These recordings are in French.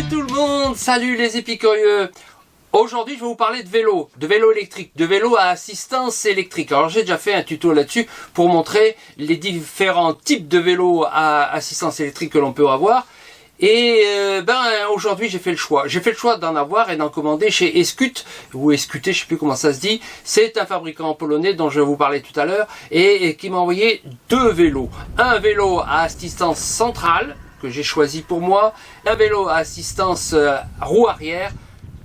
Salut tout le monde, salut les épicurieux. Aujourd'hui je vais vous parler de vélo électrique, de vélo à assistance électrique. Alors j'ai déjà fait un tuto là-dessus pour montrer les différents types de vélos à assistance électrique que l'on peut avoir. Et aujourd'hui j'ai fait le choix. J'ai fait le choix d'en avoir et d'en commander chez Escut, ou Escuté, je sais plus comment ça se dit. C'est un fabricant polonais dont je vais vous parler tout à l'heure et qui m'a envoyé deux vélos. Un vélo à assistance centrale que j'ai choisi pour moi, un vélo à assistance roue arrière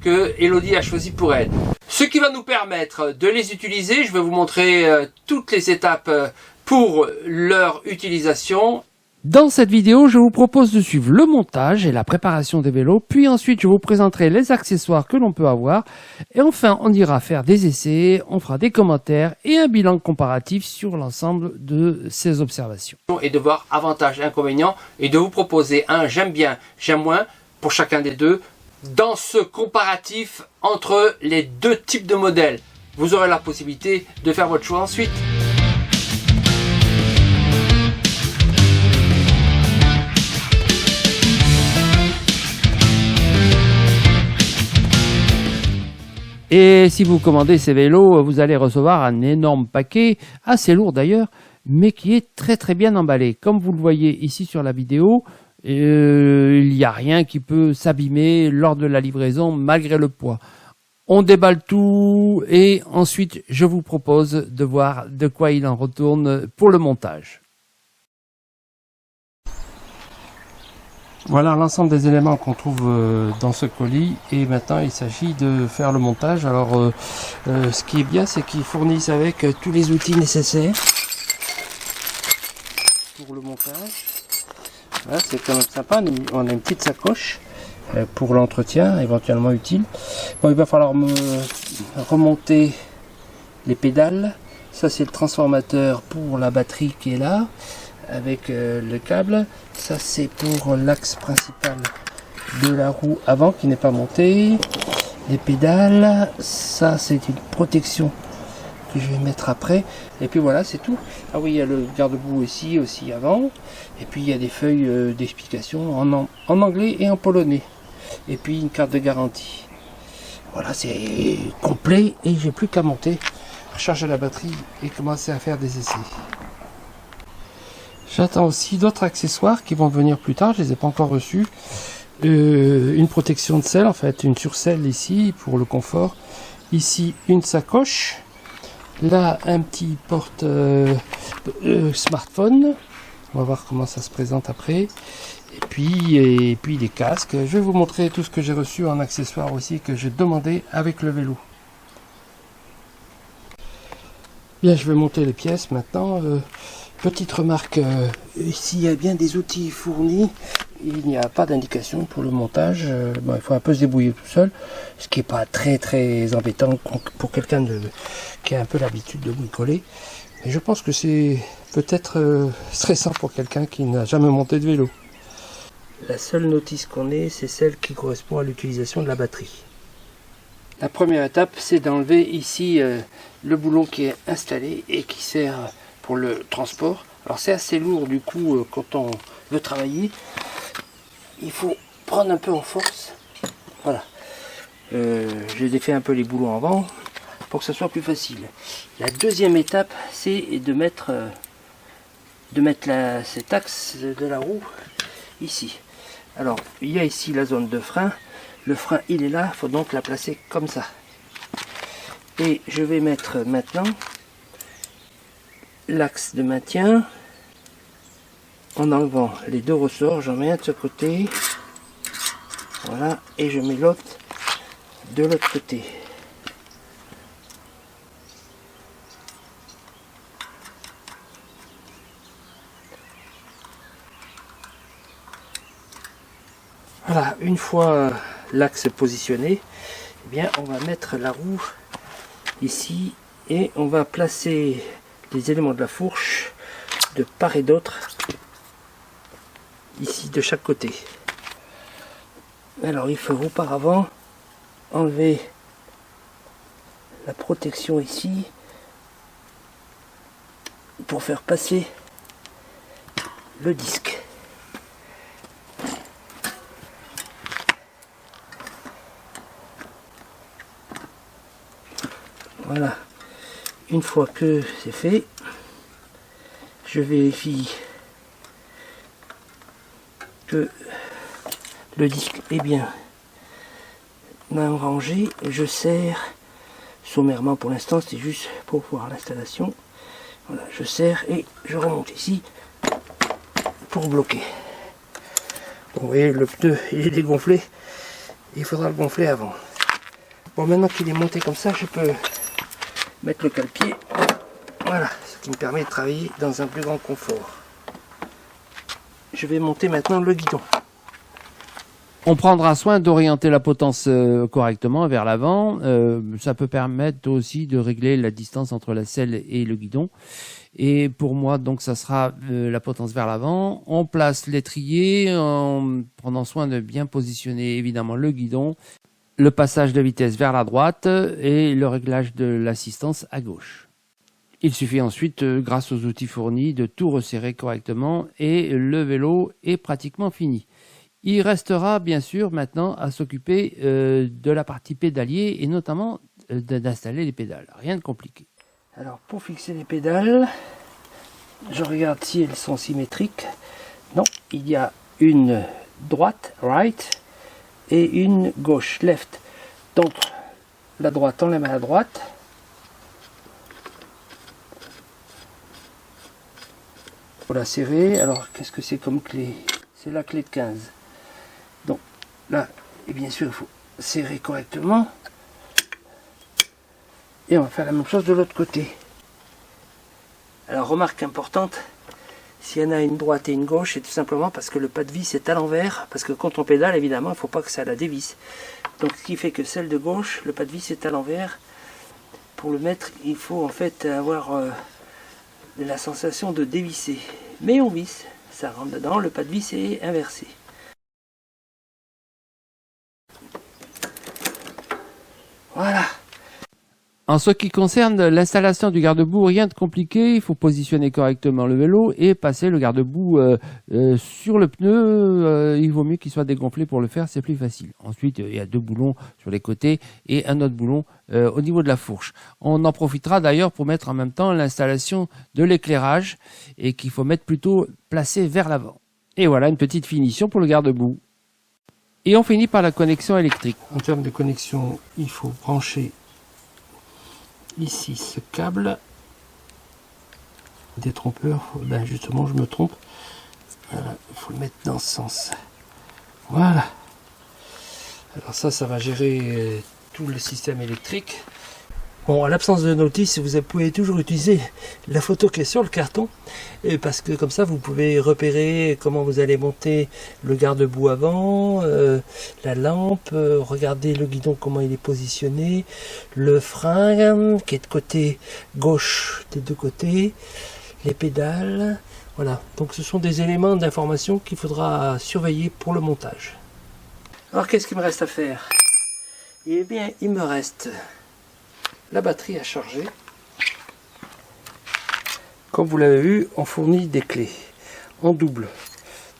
que Elodie a choisi pour elle. Ce qui va nous permettre de les utiliser, je vais vous montrer toutes les étapes pour leur utilisation. Dans cette vidéo, je vous propose de suivre le montage et la préparation des vélos, puis ensuite je vous présenterai les accessoires que l'on peut avoir, et enfin on ira faire des essais, on fera des commentaires et un bilan comparatif sur l'ensemble de ces observations. Et de voir avantages et inconvénients, et de vous proposer un j'aime bien, j'aime moins, pour chacun des deux, dans ce comparatif entre les deux types de modèles. Vous aurez la possibilité de faire votre choix ensuite. Et si vous commandez ces vélos, vous allez recevoir un énorme paquet, assez lourd d'ailleurs, mais qui est très bien emballé. Comme vous le voyez ici sur la vidéo, il n'y a rien qui peut s'abîmer lors de la livraison malgré le poids. On déballe tout et ensuite je vous propose de voir de quoi il en retourne pour le montage. Voilà l'ensemble des éléments qu'on trouve dans ce colis et maintenant il s'agit de faire le montage. Alors ce qui est bien, c'est qu'ils fournissent avec tous les outils nécessaires pour le montage. Voilà, c'est quand même sympa, on a une petite sacoche pour l'entretien éventuellement utile. Bon, il va falloir me remonter les pédales. Ça c'est le transformateur pour la batterie qui est là avec le câble. Ça c'est pour l'axe principal de la roue avant qui n'est pas monté. Les pédales, ça c'est une protection que je vais mettre après. Et puis voilà, c'est tout. Ah oui, il y a le garde-boue ici aussi avant. Et puis il y a des feuilles d'explication en anglais et en polonais. Et puis une carte de garantie. Voilà, c'est complet et j'ai plus qu'à monter, recharger la batterie et commencer à faire des essais. J'attends aussi d'autres accessoires qui vont venir plus tard, je les ai pas encore reçus. Une protection de selle, en fait, une sur-selle ici pour le confort. Ici, une sacoche. Là, un petit porte smartphone. On va voir comment ça se présente après. Et puis des casques. Je vais vous montrer tout ce que j'ai reçu en accessoires aussi que j'ai demandé avec le vélo. Bien, je vais monter les pièces maintenant. Petite remarque, ici il y a bien des outils fournis, il n'y a pas d'indication pour le montage, bon, il faut un peu se débrouiller tout seul, ce qui n'est pas très embêtant pour quelqu'un qui a un peu l'habitude de bricoler, mais je pense que c'est peut-être stressant pour quelqu'un qui n'a jamais monté de vélo. La seule notice qu'on ait, c'est celle qui correspond à l'utilisation de la batterie. La première étape, c'est d'enlever ici le boulon qui est installé et qui sert pour le transport. Alors c'est assez lourd du coup quand on veut travailler. Il faut prendre un peu en force. Voilà. J'ai défait un peu les boulons avant pour que ça soit plus facile. La deuxième étape, c'est de mettre cet axe de la roue ici. Alors il y a ici la zone de frein. Le frein il est là, il faut donc la placer comme ça. Et je vais mettre maintenant l'axe de maintien en enlevant les deux ressorts. J'en mets un de ce côté, voilà, et je mets l'autre de l'autre côté. Voilà, une fois l'axe positionné, eh bien on va mettre la roue ici et on va placer les éléments de la fourche de part et d'autre ici de chaque côté. Alors il faut auparavant enlever la protection ici pour faire passer le disque. Voilà. Une fois que c'est fait, je vérifie que le disque est bien rangé. Je serre sommairement pour l'instant, c'est juste pour voir l'installation. Voilà, je serre et je remonte ici pour bloquer. Bon, vous voyez, le pneu il est dégonflé, il faudra le gonfler avant. Bon, maintenant qu'il est monté comme ça, je peux mettre le cale-pied. Voilà, ce qui me permet de travailler dans un plus grand confort. Je vais monter maintenant le guidon. On prendra soin d'orienter la potence correctement vers l'avant. Ça peut permettre aussi de régler la distance entre la selle et le guidon. Et pour moi, donc, ça sera la potence vers l'avant. On place l'étrier en prenant soin de bien positionner évidemment le guidon, le passage de vitesse vers la droite et le réglage de l'assistance à gauche. Il suffit ensuite, grâce aux outils fournis, de tout resserrer correctement et le vélo est pratiquement fini. Il restera bien sûr maintenant à s'occuper de la partie pédalier et notamment d'installer les pédales. Rien de compliqué. Alors pour fixer les pédales, je regarde si elles sont symétriques. Non, il y a une droite, right, et une gauche, left. Donc la droite, on la met à la droite. Pour la serrer, alors qu'est-ce que c'est comme clé? C'est la clé de 15. Donc là, et bien sûr, il faut serrer correctement. Et on va faire la même chose de l'autre côté. Alors remarque importante, s'il y en a une droite et une gauche, c'est tout simplement parce que le pas de vis est à l'envers. Parce que quand on pédale, évidemment, il ne faut pas que ça la dévisse. Donc ce qui fait que celle de gauche, le pas de vis est à l'envers. Pour le mettre, il faut en fait avoir la sensation de dévisser. Mais on visse, ça rentre dedans, le pas de vis est inversé. Voilà. En ce qui concerne l'installation du garde-boue, rien de compliqué, il faut positionner correctement le vélo et passer le garde-boue sur le pneu. Il vaut mieux qu'il soit dégonflé pour le faire, c'est plus facile. Ensuite, il y a 2 boulons sur les côtés et un autre boulon au niveau de la fourche. On en profitera d'ailleurs pour mettre en même temps l'installation de l'éclairage et qu'il faut mettre plutôt placé vers l'avant. Et voilà une petite finition pour le garde-boue. Et on finit par la connexion électrique. En termes de connexion, il faut brancher ici ce câble. Détrompeur, ben justement je me trompe. Voilà, il faut le mettre dans ce sens. Voilà. Alors ça va gérer tout le système électrique. Bon, à l'absence de notice, vous pouvez toujours utiliser la photo qui est sur le carton, parce que comme ça, vous pouvez repérer comment vous allez monter le garde-boue avant, la lampe, regarder le guidon, comment il est positionné, le frein qui est de côté gauche des 2 côtés, les pédales. Voilà, donc ce sont des éléments d'information qu'il faudra surveiller pour le montage. Alors, qu'est-ce qu'il me reste à faire? Eh bien, il me reste la batterie à charger. Comme vous l'avez vu, on fournit des clés en double.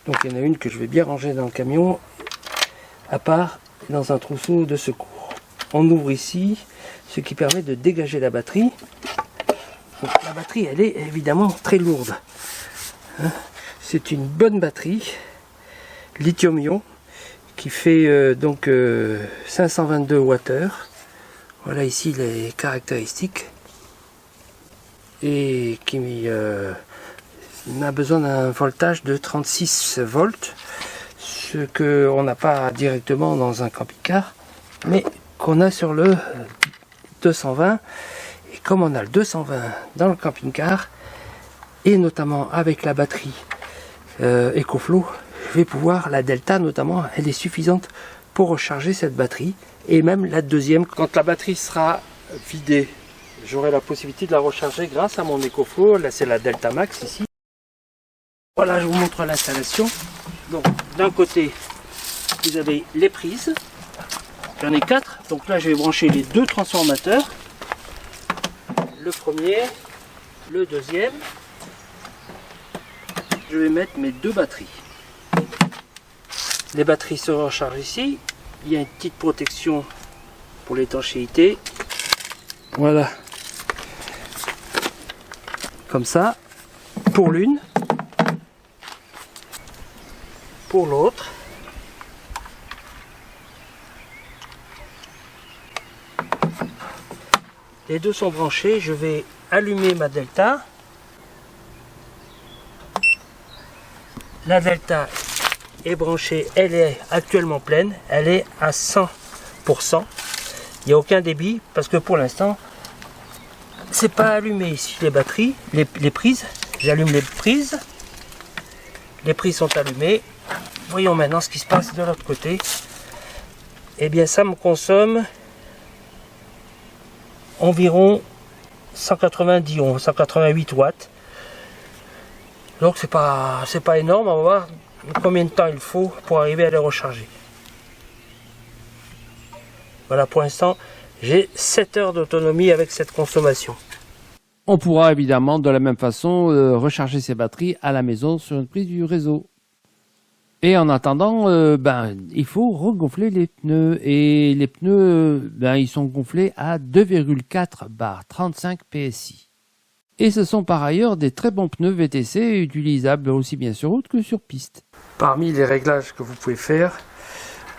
Donc il y en a une que je vais bien ranger dans le camion, à part dans un trousseau de secours. On ouvre ici, ce qui permet de dégager la batterie. Donc, la batterie, elle est évidemment très lourde. C'est une bonne batterie lithium-ion qui fait donc 522 Wh. Voilà ici les caractéristiques, et qui a besoin d'un voltage de 36 volts, ce qu'on n'a pas directement dans un camping-car, mais qu'on a sur le 220. Et comme on a le 220 dans le camping-car, et notamment avec la batterie EcoFlow, je vais pouvoir, la Delta notamment, elle est suffisante pour recharger cette batterie. Et même la deuxième, quand la batterie sera vidée, j'aurai la possibilité de la recharger grâce à mon EcoFlow. Là, c'est la Delta Max ici. Voilà, je vous montre l'installation. Donc, d'un côté, vous avez les prises. J'en ai 4. Donc là, je vais brancher les 2 transformateurs. Le premier, le deuxième. Je vais mettre mes 2 batteries. Les batteries se rechargent ici. Il y a une petite protection pour l'étanchéité. Voilà. Comme ça, pour l'une, pour l'autre. Les deux sont branchés, je vais allumer ma Delta. La Delta est branchée, elle est actuellement pleine, elle est à 100%. Il n'y a aucun débit parce que pour l'instant, c'est pas allumé ici les batteries, les prises. J'allume les prises. Les prises sont allumées. Voyons maintenant ce qui se passe de l'autre côté. Eh bien, ça me consomme environ 190 ohms, 188 watts. Donc c'est pas énorme. On va voir combien de temps il faut pour arriver à les recharger. Voilà, pour l'instant, j'ai 7 heures d'autonomie avec cette consommation. On pourra évidemment de la même façon recharger ses batteries à la maison sur une prise du réseau. Et en attendant, il faut regonfler les pneus. Et les pneus, ils sont gonflés à 2,4 bar 35 PSI. Et ce sont par ailleurs des très bons pneus VTC utilisables aussi bien sur route que sur piste. Parmi les réglages que vous pouvez faire,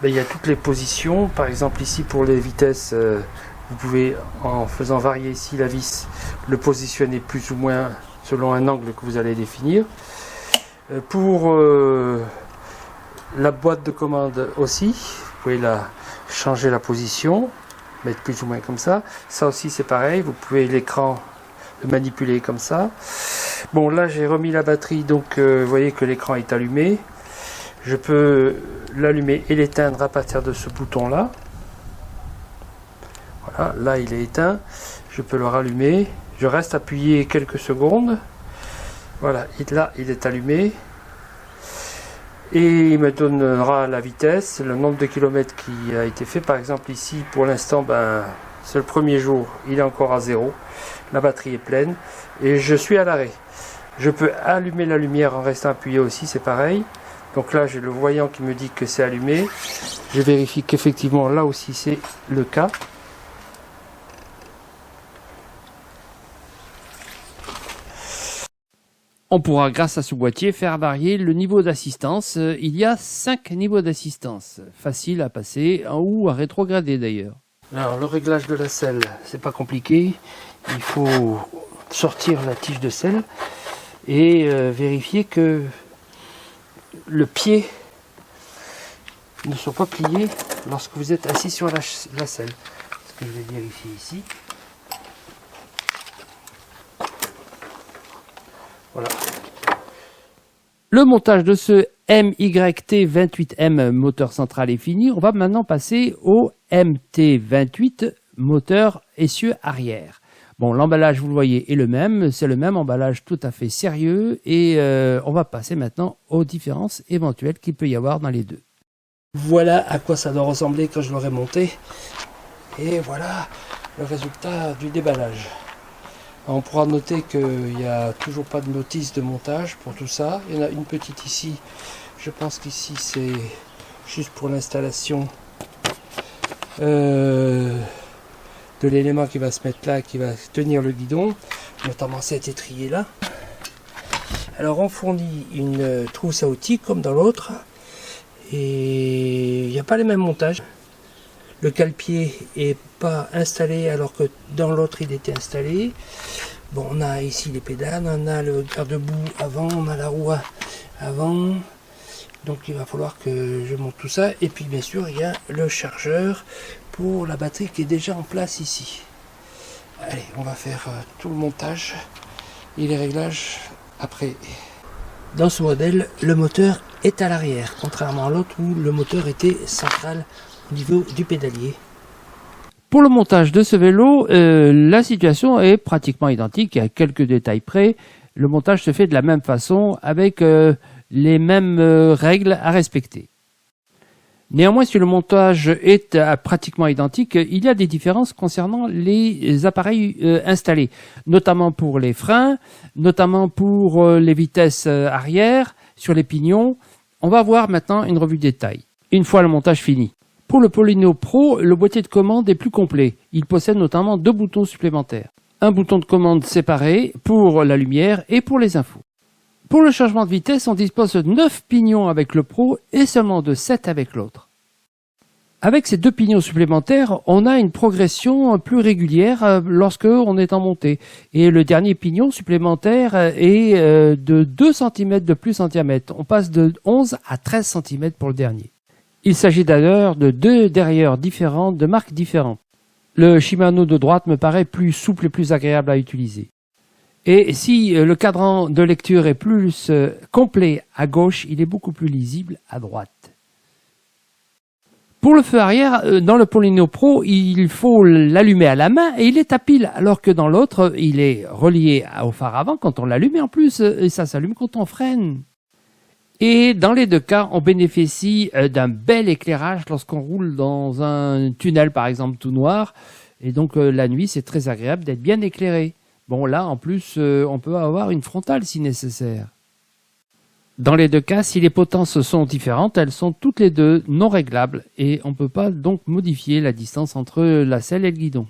il y a toutes les positions. Par exemple ici pour les vitesses, vous pouvez en faisant varier ici la vis, le positionner plus ou moins selon un angle que vous allez définir. Pour la boîte de commande aussi, vous pouvez changer la position, mettre plus ou moins comme ça. Ça aussi c'est pareil, vous pouvez l'écran le manipuler comme ça. Bon, là j'ai remis la batterie, donc vous voyez que l'écran est allumé. Je peux l'allumer et l'éteindre à partir de ce bouton là. Voilà, là il est éteint. Je peux le rallumer. Je reste appuyé quelques secondes. Voilà, là il est allumé. Et il me donnera la vitesse, le nombre de kilomètres qui a été fait. Par exemple ici, pour l'instant, c'est le premier jour, il est encore à 0. La batterie est pleine et je suis à l'arrêt. Je peux allumer la lumière en restant appuyé aussi, c'est pareil. Donc là, j'ai le voyant qui me dit que c'est allumé. Je vérifie qu'effectivement, là aussi, c'est le cas. On pourra, grâce à ce boîtier, faire varier le niveau d'assistance. Il y a 5 niveaux d'assistance. Facile à passer ou à rétrograder d'ailleurs. Alors, le réglage de la selle, c'est pas compliqué. Il faut sortir la tige de selle et vérifier que le pied ne soit pas plié lorsque vous êtes assis sur la selle. Ce que je vais vérifier ici. Voilà. Le montage de ce MYT28M moteur central est fini. On va maintenant passer au MT28 moteur essieu arrière. Bon, l'emballage, vous le voyez, est le même. C'est le même emballage tout à fait sérieux. Et on va passer maintenant aux différences éventuelles qu'il peut y avoir dans les deux. Voilà à quoi ça doit ressembler quand je l'aurai monté. Et voilà le résultat du déballage. On pourra noter qu'il n'y a toujours pas de notice de montage pour tout ça. Il y en a une petite ici. Je pense qu'ici c'est juste pour l'installation de l'élément qui va se mettre là, qui va tenir le guidon, notamment cet étrier là. Alors on fournit une trousse à outils comme dans l'autre. Et il n'y a pas les mêmes montages. Le cale-pied est pas installé alors que dans l'autre il était installé. Bon, on a ici les pédales, on a le garde-boue avant, on a la roue avant. Donc il va falloir que je monte tout ça. Et puis bien sûr il y a le chargeur pour la batterie qui est déjà en place ici. Allez, on va faire tout le montage et les réglages après. Dans ce modèle, le moteur est à l'arrière, contrairement à l'autre où le moteur était central au niveau du pédalier. Pour le montage de ce vélo, la situation est pratiquement identique, à quelques détails près. Le montage se fait de la même façon, avec les mêmes règles à respecter. Néanmoins, si le montage est pratiquement identique, il y a des différences concernant les appareils installés, notamment pour les freins, notamment pour les vitesses arrière, sur les pignons. On va voir maintenant une revue de détail, une fois le montage fini. Pour le Polino Pro, le boîtier de commande est plus complet. Il possède notamment 2 boutons supplémentaires. Un bouton de commande séparé pour la lumière et pour les infos. Pour le changement de vitesse, on dispose de 9 pignons avec le Pro et seulement de 7 avec l'autre. Avec ces 2 pignons supplémentaires, on a une progression plus régulière lorsque on est en montée. Et le dernier pignon supplémentaire est de 2 cm de plus en diamètre. On passe de 11 à 13 cm pour le dernier. Il s'agit d'ailleurs de 2 dérailleurs différents de marques différentes. Le Shimano de droite me paraît plus souple et plus agréable à utiliser. Et si le cadran de lecture est plus complet à gauche, il est beaucoup plus lisible à droite. Pour le feu arrière, dans le Polino Pro, il faut l'allumer à la main et il est à pile, alors que dans l'autre, il est relié au phare avant quand on l'allume et en plus, ça s'allume quand on freine. Et dans les 2 cas, on bénéficie d'un bel éclairage lorsqu'on roule dans un tunnel, par exemple, tout noir. Et donc, la nuit, c'est très agréable d'être bien éclairé. Bon, là, en plus, on peut avoir une frontale si nécessaire. Dans les 2 cas, si les potences sont différentes, elles sont toutes les 2 non réglables et on ne peut pas donc modifier la distance entre la selle et le guidon.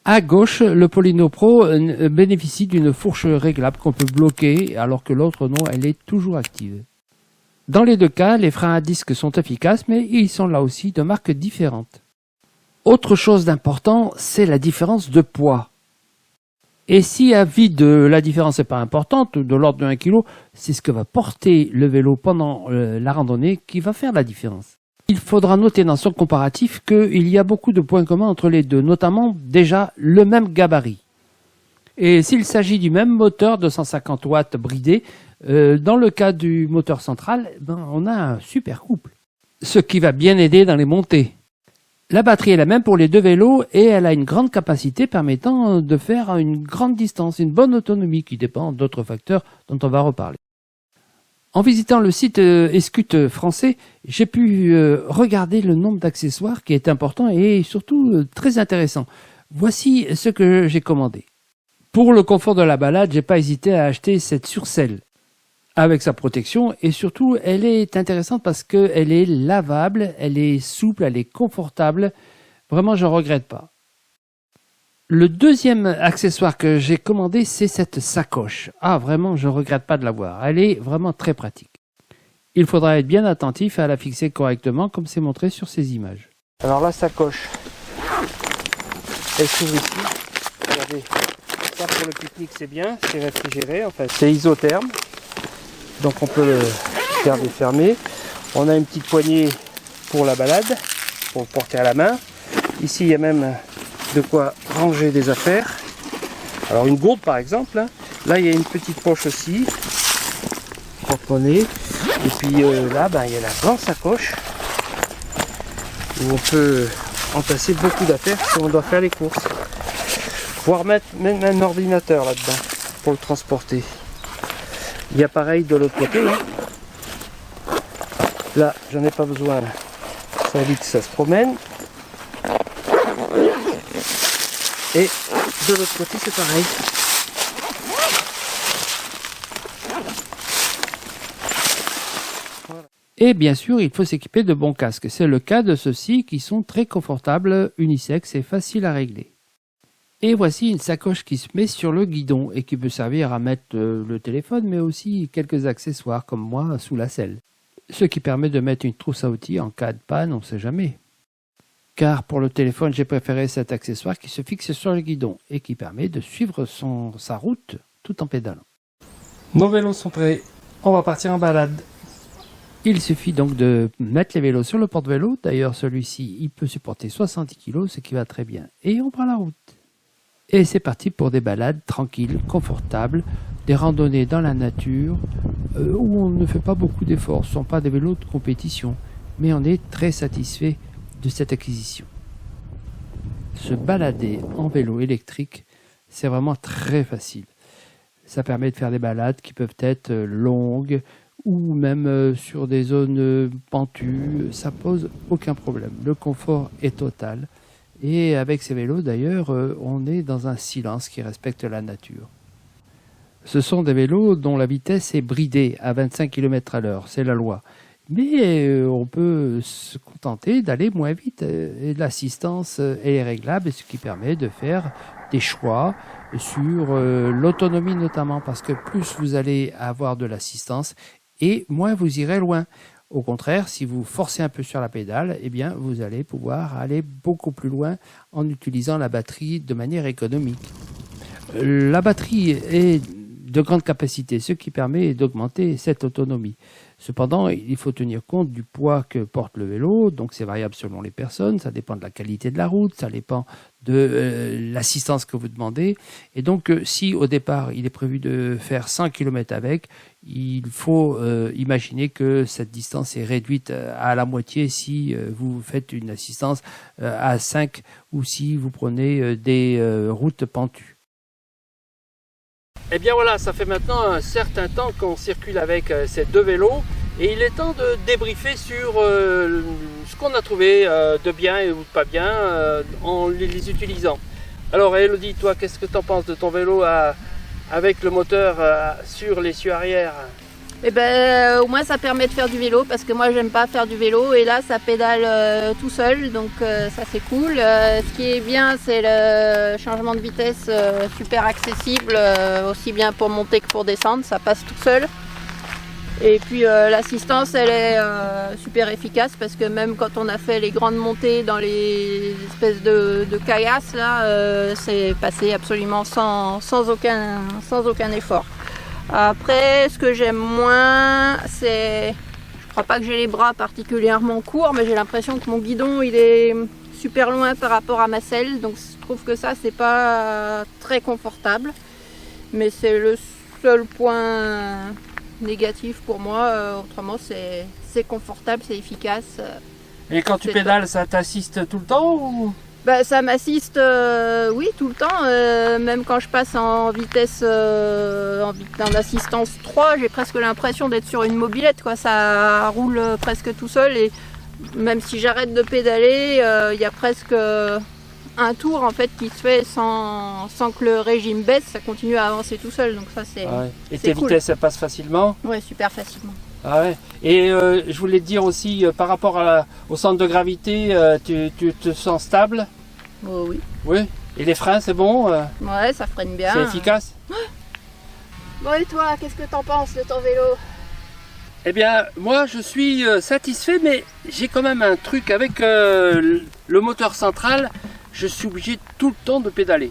À gauche, le Polino Pro bénéficie d'une fourche réglable qu'on peut bloquer alors que l'autre non, elle est toujours active. Dans les 2 cas, les freins à disque sont efficaces mais ils sont là aussi de marques différentes. Autre chose d'important, c'est la différence de poids. Et si à vide la différence n'est pas importante, de l'ordre de 1 kg, c'est ce que va porter le vélo pendant la randonnée qui va faire la différence. Il faudra noter dans son comparatif qu'il y a beaucoup de points communs entre les deux, notamment déjà le même gabarit. Et s'il s'agit du même moteur de 150 watts bridé, dans le cas du moteur central, on a un super couple, ce qui va bien aider dans les montées. La batterie est la même pour les 2 vélos et elle a une grande capacité permettant de faire une grande distance, une bonne autonomie qui dépend d'autres facteurs dont on va reparler. En visitant le site Escute français, j'ai pu regarder le nombre d'accessoires qui est important et surtout très intéressant. Voici ce que j'ai commandé. Pour le confort de la balade, j'ai pas hésité à acheter cette surcelle avec sa protection et surtout elle est intéressante parce qu'elle est lavable, elle est souple, elle est confortable. Vraiment, je ne regrette pas. Le deuxième accessoire que j'ai commandé, c'est cette sacoche. Ah, vraiment, je ne regrette pas de l'avoir. Elle est vraiment très pratique. Il faudra être bien attentif à la fixer correctement comme c'est montré sur ces images. Alors la sacoche, elle s'ouvre ici. Regardez, ça pour le pique-nique c'est bien, c'est réfrigéré, enfin c'est isotherme. Donc on peut le garder fermé. On a une petite poignée pour la balade, pour le porter à la main. Ici il y a même de quoi ranger des affaires. Alors une gourde par exemple. Là il y a une petite poche aussi. Porte-monnaie. Et puis là il y a la grande sacoche où on peut entasser beaucoup d'affaires si on doit faire les courses. Pouvoir mettre même un ordinateur là-dedans pour le transporter. Il y a pareil de l'autre côté. Là, j'en ai pas besoin. Là. Ça évite que ça se promène. Et de l'autre côté, c'est pareil. Et bien sûr, il faut s'équiper de bons casques. C'est le cas de ceux-ci qui sont très confortables, unisexes et faciles à régler. Et voici une sacoche qui se met sur le guidon et qui peut servir à mettre le téléphone, mais aussi quelques accessoires comme moi sous la selle. Ce qui permet de mettre une trousse à outils en cas de panne, on ne sait jamais. Car pour le téléphone, j'ai préféré cet accessoire qui se fixe sur le guidon et qui permet de suivre sa route tout en pédalant. Nos vélos sont prêts, on va partir en balade. Il suffit donc de mettre les vélos sur le porte-vélo. D'ailleurs, celui-ci, il peut supporter 70 kg, ce qui va très bien. Et on prend la route. Et c'est parti pour des balades tranquilles, confortables, des randonnées dans la nature, où on ne fait pas beaucoup d'efforts. Ce ne sont pas des vélos de compétition, mais on est très satisfait de cette acquisition. Se balader en vélo électrique, c'est vraiment très facile. Ça permet de faire des balades qui peuvent être longues, ou même sur des zones pentues, ça pose aucun problème. Le confort est total. Et avec ces vélos, d'ailleurs, on est dans un silence qui respecte la nature. Ce sont des vélos dont la vitesse est bridée à 25 km/h, c'est la loi. Mais on peut se contenter d'aller moins vite. Et l'assistance est réglable, ce qui permet de faire des choix sur l'autonomie notamment, parce que plus vous allez avoir de l'assistance et moins vous irez loin. Au contraire, si vous forcez un peu sur la pédale, eh bien, vous allez pouvoir aller beaucoup plus loin en utilisant la batterie de manière économique. La batterie est de grande capacité, ce qui permet d'augmenter cette autonomie. Cependant, il faut tenir compte du poids que porte le vélo, donc c'est variable selon les personnes, ça dépend de la qualité de la route, ça dépend de l'assistance que vous demandez. Et donc, si au départ, il est prévu de faire 100 km avec, il faut imaginer que cette distance est réduite à la moitié si vous faites une assistance à 5 ou si vous prenez des routes pentues. Eh bien voilà, ça fait maintenant un certain temps qu'on circule avec ces deux vélos et il est temps de débriefer sur ce qu'on a trouvé de bien et ou de pas bien en les utilisant. Alors Elodie, toi, qu'est-ce que tu en penses de ton vélo avec le moteur sur l'essieu arrière? Eh ben, au moins ça permet de faire du vélo parce que moi j'aime pas faire du vélo et là ça pédale tout seul, donc ça c'est cool. Ce qui est bien, c'est le changement de vitesse super accessible, aussi bien pour monter que pour descendre, ça passe tout seul. Et puis l'assistance elle est super efficace parce que même quand on a fait les grandes montées dans les espèces de caillasses là, c'est passé absolument sans aucun effort. Après, ce que j'aime moins, c'est... Je crois pas que j'ai les bras particulièrement courts, mais j'ai l'impression que mon guidon, il est super loin par rapport à ma selle. Donc je trouve que ça, c'est pas très confortable. Mais c'est le seul point négatif pour moi. Autrement, c'est confortable, c'est efficace. Et quand tu pédales, ça t'assiste tout le temps ou... Bah, ça m'assiste, oui, tout le temps. Même quand je passe en vitesse, en assistance 3, j'ai presque l'impression d'être sur une mobilette, quoi. Ça roule presque tout seul et même si j'arrête de pédaler, il y a presque un tour en fait qui se fait sans que le régime baisse. Ça continue à avancer tout seul, donc ça c'est. Ah ouais. Et c'est tes cool. vitesses, elles passent facilement? Ouais, super facilement. Ah ouais. Et je voulais te dire aussi, par rapport au centre de gravité, tu te sens stable? Oh, oui. Oui. Et les freins, c'est bon? Ouais, ça freine bien. C'est efficace? Bon, et toi, qu'est-ce que t'en penses de ton vélo? Eh bien, moi, je suis satisfait, mais j'ai quand même un truc avec le moteur central. Je suis obligé tout le temps de pédaler.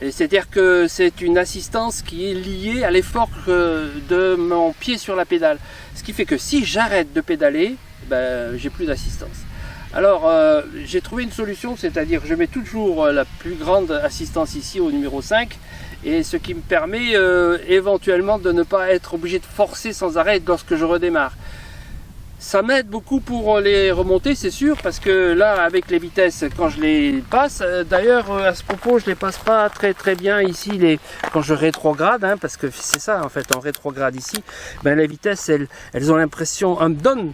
C'est-à-dire que c'est une assistance qui est liée à l'effort de mon pied sur la pédale. Ce qui fait que si j'arrête de pédaler, ben, j'ai plus d'assistance. Alors, j'ai trouvé une solution, c'est-à-dire je mets toujours la plus grande assistance ici au numéro 5, et ce qui me permet éventuellement de ne pas être obligé de forcer sans arrêt lorsque je redémarre. Ça m'aide beaucoup pour les remontées, c'est sûr, parce que là, avec les vitesses, quand je les passe, d'ailleurs, à ce propos, je les passe pas très bien ici, quand je rétrograde, hein, parce que c'est ça, en fait, on rétrograde ici, ben, les vitesses, elles ont l'impression, elles me donnent,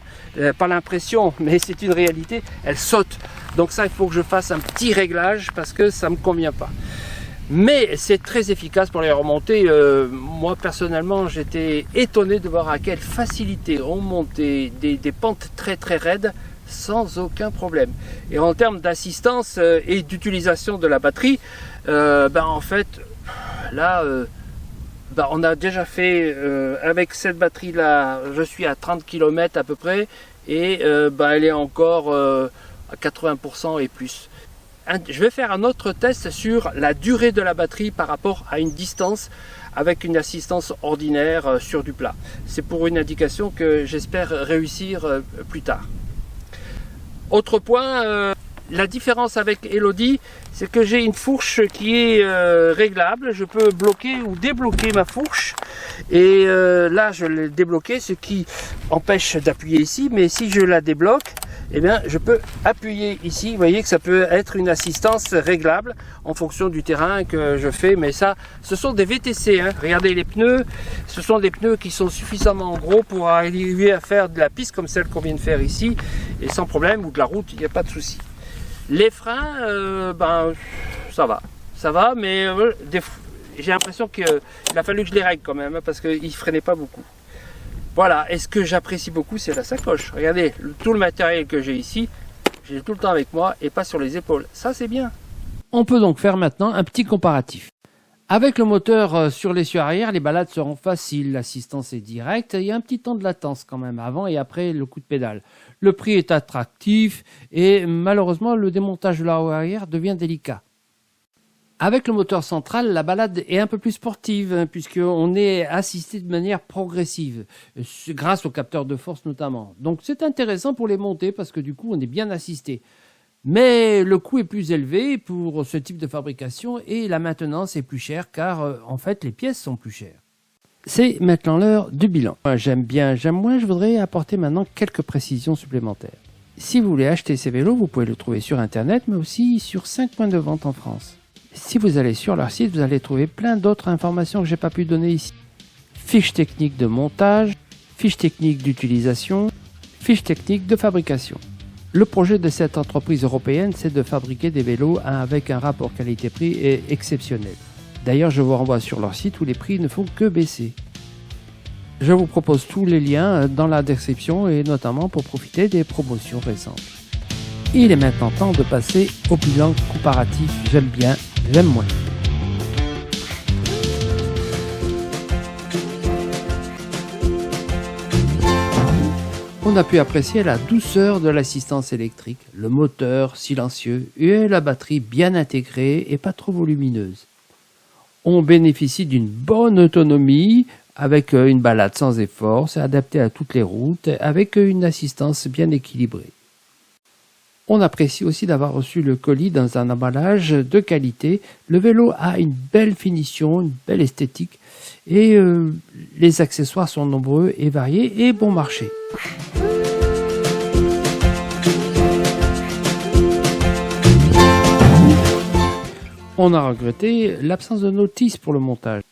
pas l'impression, mais c'est une réalité, elles sautent. Donc ça, il faut que je fasse un petit réglage, parce que ça me convient pas. Mais c'est très efficace pour les remontées. Moi personnellement, j'étais étonné de voir à quelle facilité on montait des pentes très raides sans aucun problème. Et en termes d'assistance et d'utilisation de la batterie, en fait, là, on a déjà fait avec cette batterie là, je suis à 30 km à peu près, et elle est encore à 80% et plus. Je vais faire un autre test sur la durée de la batterie par rapport à une distance avec une assistance ordinaire sur du plat. C'est pour une indication que j'espère réussir plus tard. Autre point, la différence avec Elodie, c'est que j'ai une fourche qui est réglable. Je peux bloquer ou débloquer ma fourche. Et là, je l'ai débloquée, ce qui empêche d'appuyer ici. Mais si je la débloque, eh bien, je peux appuyer ici. Vous voyez que ça peut être une assistance réglable en fonction du terrain que je fais. Mais ça, ce sont des VTC. Hein. Regardez les pneus. Ce sont des pneus qui sont suffisamment gros pour arriver à faire de la piste comme celle qu'on vient de faire ici. Et sans problème, ou de la route, il n'y a pas de souci. Les freins, ça va, mais j'ai l'impression qu'il a fallu que je les règle quand même, hein, parce qu'ils ne freinaient pas beaucoup. Voilà, et ce que j'apprécie beaucoup, c'est la sacoche. Regardez, tout le matériel que j'ai ici, j'ai tout le temps avec moi et pas sur les épaules. Ça, c'est bien. On peut donc faire maintenant un petit comparatif. Avec le moteur sur l'essieu arrière, les balades seront faciles, l'assistance est directe, il y a un petit temps de latence quand même, avant et après le coup de pédale. Le prix est attractif et malheureusement le démontage de la roue arrière devient délicat. Avec le moteur central, la balade est un peu plus sportive, puisqu'on est assisté de manière progressive, grâce au capteur de force notamment. Donc c'est intéressant pour les montées, parce que du coup on est bien assisté. Mais le coût est plus élevé pour ce type de fabrication et la maintenance est plus chère car en fait les pièces sont plus chères. C'est maintenant l'heure du bilan. J'aime bien, j'aime moins, je voudrais apporter maintenant quelques précisions supplémentaires. Si vous voulez acheter ces vélos, vous pouvez le trouver sur internet mais aussi sur 5 points de vente en France. Si vous allez sur leur site, vous allez trouver plein d'autres informations que je n'ai pas pu donner ici. Fiches techniques de montage, fiches techniques d'utilisation, fiches techniques de fabrication. Le projet de cette entreprise européenne, c'est de fabriquer des vélos avec un rapport qualité-prix exceptionnel. D'ailleurs, je vous renvoie sur leur site où les prix ne font que baisser. Je vous propose tous les liens dans la description et notamment pour profiter des promotions récentes. Il est maintenant temps de passer au bilan comparatif. J'aime bien, j'aime moins. On a pu apprécier la douceur de l'assistance électrique, le moteur silencieux et la batterie bien intégrée et pas trop volumineuse. On bénéficie d'une bonne autonomie avec une balade sans effort, c'est adapté à toutes les routes avec une assistance bien équilibrée. On apprécie aussi d'avoir reçu le colis dans un emballage de qualité. Le vélo a une belle finition, une belle esthétique et les accessoires sont nombreux et variés et bon marché. On a regretté l'absence de notice pour le montage.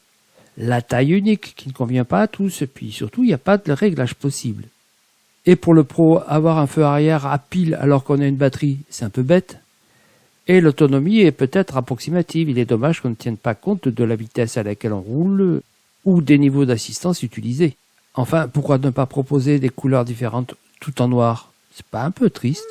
La taille unique qui ne convient pas à tous et puis surtout il n'y a pas de réglage possible. Et pour le pro, avoir un feu arrière à pile alors qu'on a une batterie, c'est un peu bête. Et l'autonomie est peut-être approximative. Il est dommage qu'on ne tienne pas compte de la vitesse à laquelle on roule ou des niveaux d'assistance utilisés. Enfin, pourquoi ne pas proposer des couleurs différentes tout en noir? C'est pas un peu triste?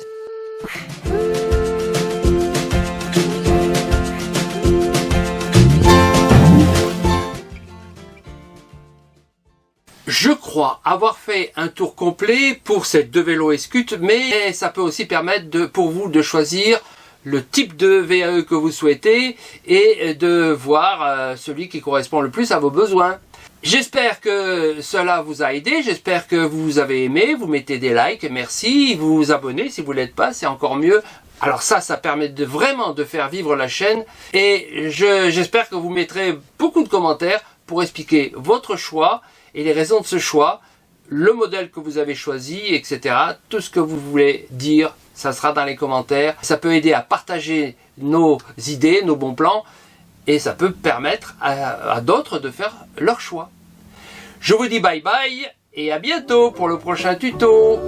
Je crois avoir fait un tour complet pour ces deux vélos Escut, mais ça peut aussi permettre pour vous de choisir le type de VAE que vous souhaitez et de voir celui qui correspond le plus à vos besoins. J'espère que cela vous a aidé, j'espère que vous avez aimé, vous mettez des likes, merci, vous vous abonnez si vous ne l'êtes pas, c'est encore mieux. Alors ça permet vraiment de faire vivre la chaîne et j'espère que vous mettrez beaucoup de commentaires pour expliquer votre choix et les raisons de ce choix, le modèle que vous avez choisi, etc. Tout ce que vous voulez dire, ça sera dans les commentaires. Ça peut aider à partager nos idées, nos bons plans, et ça peut permettre à d'autres de faire leur choix. Je vous dis bye bye, et à bientôt pour le prochain tuto.